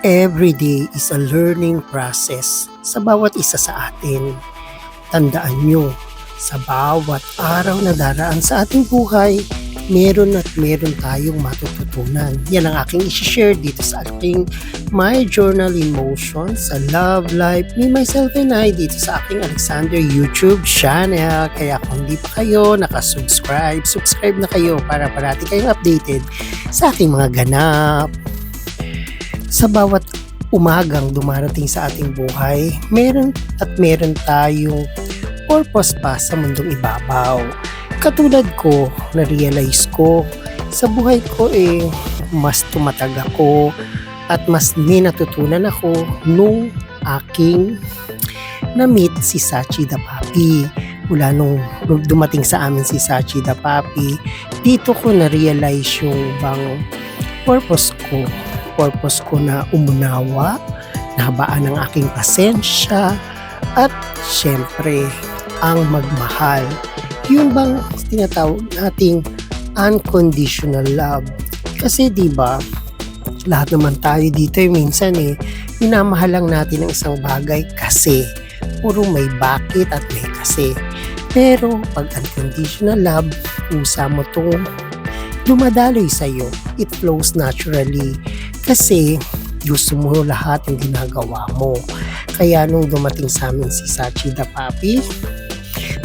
Every day is a learning process sa bawat isa sa atin. Tandaan nyo, sa bawat araw na daraan sa ating buhay, meron at meron tayong matututunan. Yan ang aking isi-share dito sa aking My Journal in Motion sa Love Life Me, Myself and I dito sa aking Alexander YouTube channel. Kaya kung hindi pa kayo nakasubscribe, subscribe na kayo para parati kayong updated sa aking mga ganap. Sa bawat umagang dumarating sa ating buhay, meron tayong purpose pa sa mundong ibabaw. Katulad ko, na-realize ko, sa buhay ko mas tumatag ako at mas natutunan ako nung aking na-meet si Sachi the Papi. Mula nung dumating sa amin si Sachi the Papi, dito ko na-realize yung bang purpose ko na umunawa, nahabaan ng aking pasensya, at syempre, ang magmahal. Yung bang tinatawag nating unconditional love. Kasi diba, lahat naman tayo dito minsan minamahal lang natin ang isang bagay kasi. Puro may bakit at may kasi. Pero pag unconditional love, usa mo itong dumadaloy sa'yo. It flows naturally. Kasi gusto mo lahat yung ginagawa mo. Kaya nung dumating sa amin si Sachi the Papi,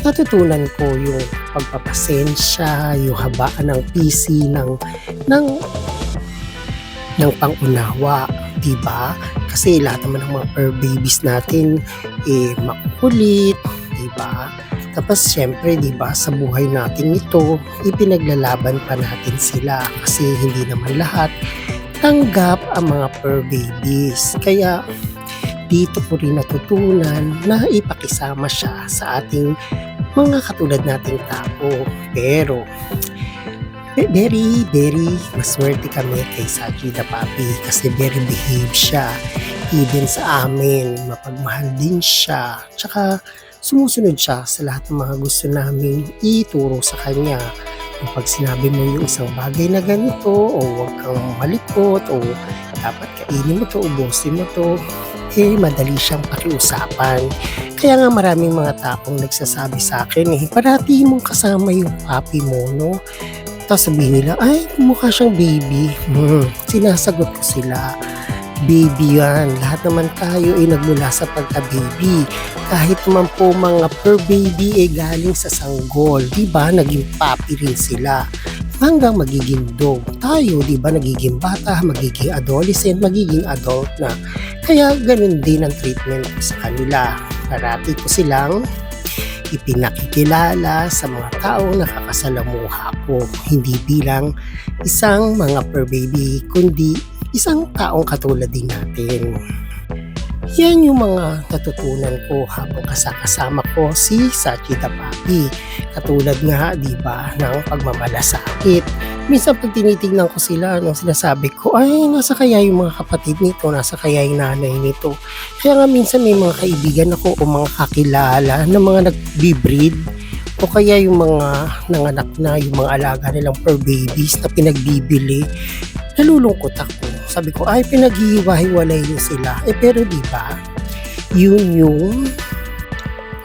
natutunan ko yung pagpapasensya, yung habaan ng PC ng pangunawa, diba? Kasi lahat naman ng mga fur babies natin makukulit, diba? Tapos syempre, diba, sa buhay natin ito, ipinaglalaban pa natin sila kasi hindi naman lahat tanggap ang mga fur babies. Kaya dito ko rin natutunan na ipakisama siya sa ating mga katulad nating tao. Pero very maswerte kami kay Sachi the Papi kasi very behave siya. Even sa amin, mapagmahal din siya. Tsaka sumusunod siya sa lahat ng mga gusto namin ituro sa kanya. Pag sinabi mo yung isang bagay na ganito, o huwag kang malikot, o dapat kainin mo to, ubusin mo to, madali siyang pakiusapan. Kaya nga maraming mga taong nagsasabi sa akin, parati mong kasama yung papi mo, no? Tapos sabihin nila, ay, mukha siyang baby. Sinasagot ko sila, baby yan. Lahat naman tayo nagmula sa pagka-baby. Kahit naman po mga per baby galing sa sanggol. Diba? Naging papi rin sila. Hanggang magiging dog. Tayo, diba? Nagiging bata, magiging adolescent, magiging adult na. Kaya ganun din ang treatment sa kanila. Parati ko silang ipinakikilala sa mga taong nakakasalamuha ko. Hindi bilang isang mga per baby, kundi isang taong katulad din natin. Yan yung mga natutunan ko habang kasama ko si Sachi the Papi. Katulad nga, di ba, ng pagmamalasakit. Minsan pag tinitignan ko sila, sinasabi ko, ay, nasa kaya yung mga kapatid nito, nasa kaya yung nanay nito. Kaya nga minsan may mga kaibigan ako o mga kakilala na mga nag-breed o kaya yung mga nanganak na, yung mga alaga nilang fur babies na pinagbibili. Nalulungkot ako. Sabi ko, ay, pinaghihiwa-hiwalay niyo sila. Pero diba, yun yung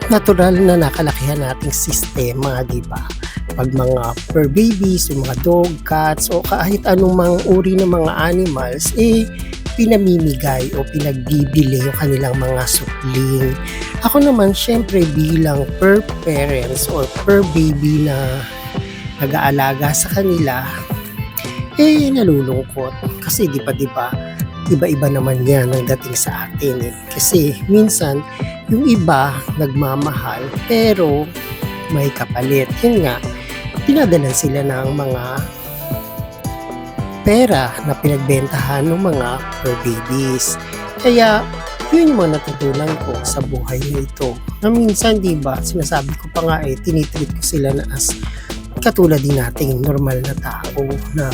natural na nakalakihan nating sistema, diba? Pag mga fur babies, yung mga dog, cats, o kahit anumang uri ng mga animals, pinamimigay o pinagbibili yung kanilang mga supling. Ako naman, syempre, bilang fur parents or fur baby na nag-aalaga sa kanila, nalulungkot. Kasi diba, iba-iba naman yan ang dating sa atin. Kasi minsan, yung iba nagmamahal, pero may kapalit. Yun nga, pinadalan sila ng mga pera na pinagbentahan ng mga fur babies. Kaya, yun yung mga natutunan ko sa buhay na ito. Na minsan, diba, sinasabi ko pa nga tinitreat ko sila na as katulad din nating normal na tao na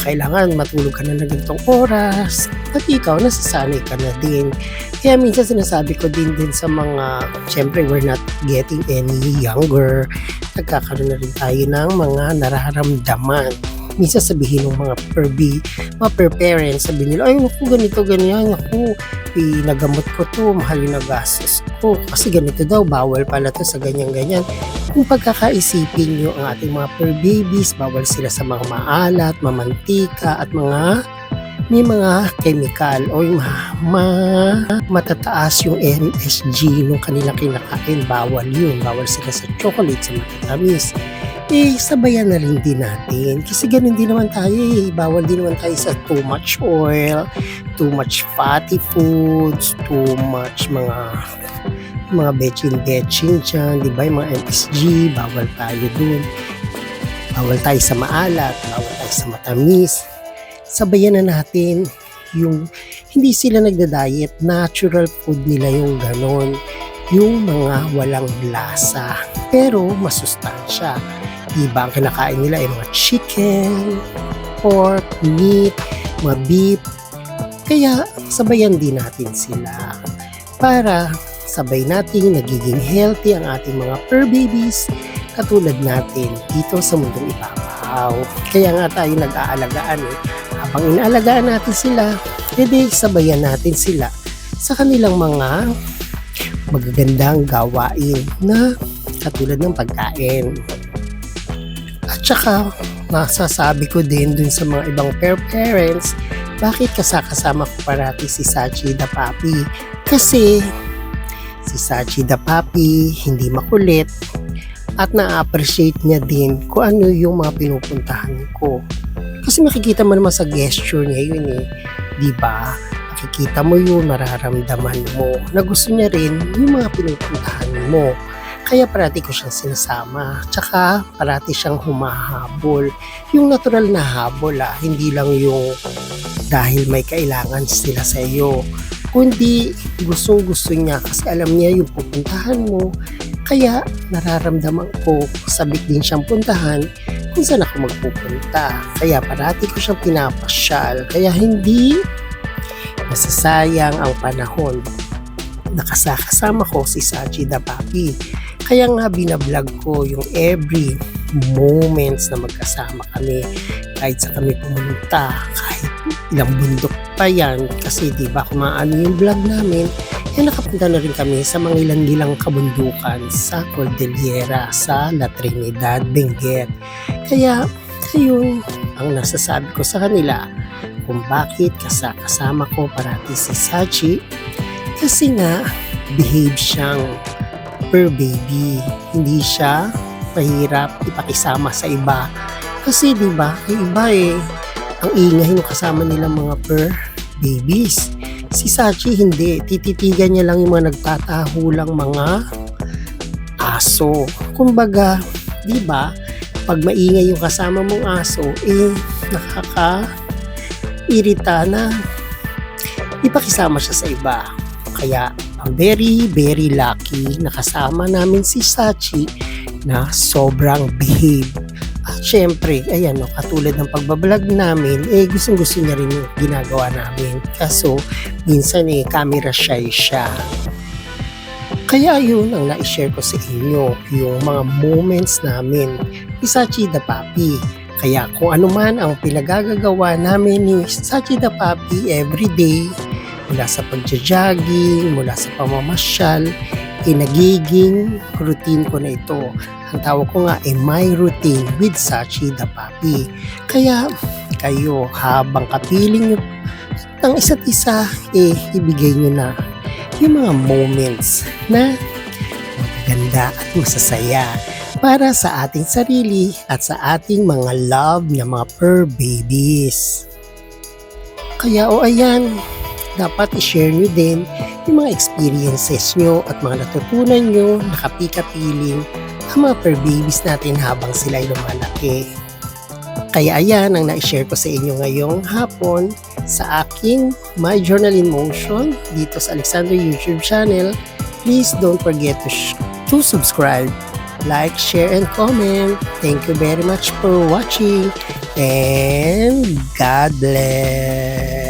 kailangan matulog ka na ng ganitong oras at ikaw nasasanay ka na din. Kaya minsan sinasabi ko din sa mga, syempre we're not getting any younger, nagkakaroon na rin tayo ng mga nararamdaman minsan sabihin ng mga mga per parents, sabihin nila, ay naku, ganito, ganyan, naku, nagamot ko to, mahal yung nagastos ko, kasi ganito daw, bawal pala to sa ganyan-ganyan. Kung pagkakaisipin nyo ang ating mga per babies, bawal sila sa mga maalat, mamantika, at may mga chemical o yung matataas yung MSG nung kanilang kinakain, bawal yun, bawal sila sa chocolate, sa matatamis. Sabayan na rin din natin kasi ganun din naman tayo bawal din naman tayo sa too much oil, too much fatty foods, too much mga betching dyan, di ba, yung mga MSG, bawal tayo dun, bawal tayo sa maalat, bawal tayo sa matamis. Sabayan na natin yung hindi sila nagda-diet, natural food nila yung ganon, yung mga walang lasa pero masustansya. Diba ang kinakain nila ay mga chicken, pork, meat, mga beef. Kaya sabayan din natin sila para sabay nating nagiging healthy ang ating mga fur babies katulad natin dito sa mundong ibabaw. Kaya nga tayo nag-aalagaan habang inaalagaan natin sila, sabayan natin sila sa kanilang mga magagandang gawain na katulad ng pagkain. At saka, masasabi ko din dun sa mga ibang parents, bakit kasama ko parati si Sachi the Puppy? Kasi si Sachi the Puppy hindi makulit at na-appreciate niya din kung ano yung mga pinupuntahan ko. Kasi makikita mo naman sa gesture niya yun diba? Makikita mo yun, mararamdaman mo na gusto niya rin yung mga pinupuntahan mo. Kaya parati ko siyang sinasama. Tsaka parati siyang humahabol. Yung natural na habol hindi lang yung dahil may kailangan sila sa iyo. Kundi gustong-gusto niya kasi alam niya yung pupuntahan mo. Kaya nararamdaman ko sabik din siyang puntahan kung saan ako magpupunta. Kaya parati ko siyang pinapasyal. Kaya hindi masasayang ang panahon. Nakasama ko si Sachi the Puppy. Kaya nga binablog ko yung every moments na magkasama kami. Kahit sa kami pumunta, kahit ilang bundok pa yan. Kasi diba kung maano yung vlog namin, nakapunta na rin kami sa mga ilang kabundukan sa Cordillera, sa La Trinidad, Benguet. Kaya ayun ang nasasabi ko sa kanila kung bakit kasama ko parati si Sachi. Kasi nga behave siyang fur baby, hindi siya mahirap ipakisama sa iba. Kasi diba, yung iba ang ingay nung kasama nilang mga fur babies. Si Sachi hindi, tititigan niya lang yung mga nagtatahulang mga aso. Kumbaga, diba, pag maingay yung kasama mong aso, nakaka-irita na ipakisama siya sa iba. Kaya very, very lucky na kasama namin si Sachi na sobrang behave. At syempre, ayan katulad ng pagbablog namin, gustong-gusto niya rin yung ginagawa namin. Kaso, minsan camera shy siya. Kaya yun ang na-share ko sa inyo, yung mga moments namin ni Sachi the Puppy. Kaya kung ano man ang pinagagagawa namin ni Sachi the Puppy everyday, mula sa pagja-jogging, mula sa pamamasyal, nagiging routine ko na ito. Ang tawag ko nga my routine with Sachi the Puppy. Kaya kayo habang kapiling nyo ng isa't isa, ibigay nyo na yung mga moments na maganda at masasaya para sa ating sarili at sa ating mga love na mga fur babies. Kaya ayan, dapat i-share nyo din yung mga experiences nyo at mga natutunan nyo na kapi-kapiling ang mga fur babies natin habang sila ay lumalaki. Kaya ayan ang na-share ko sa inyo ngayong hapon sa aking My Journal in Motion dito sa Alexander YouTube channel. Please don't forget to subscribe, like, share, and comment. Thank you very much for watching and God bless.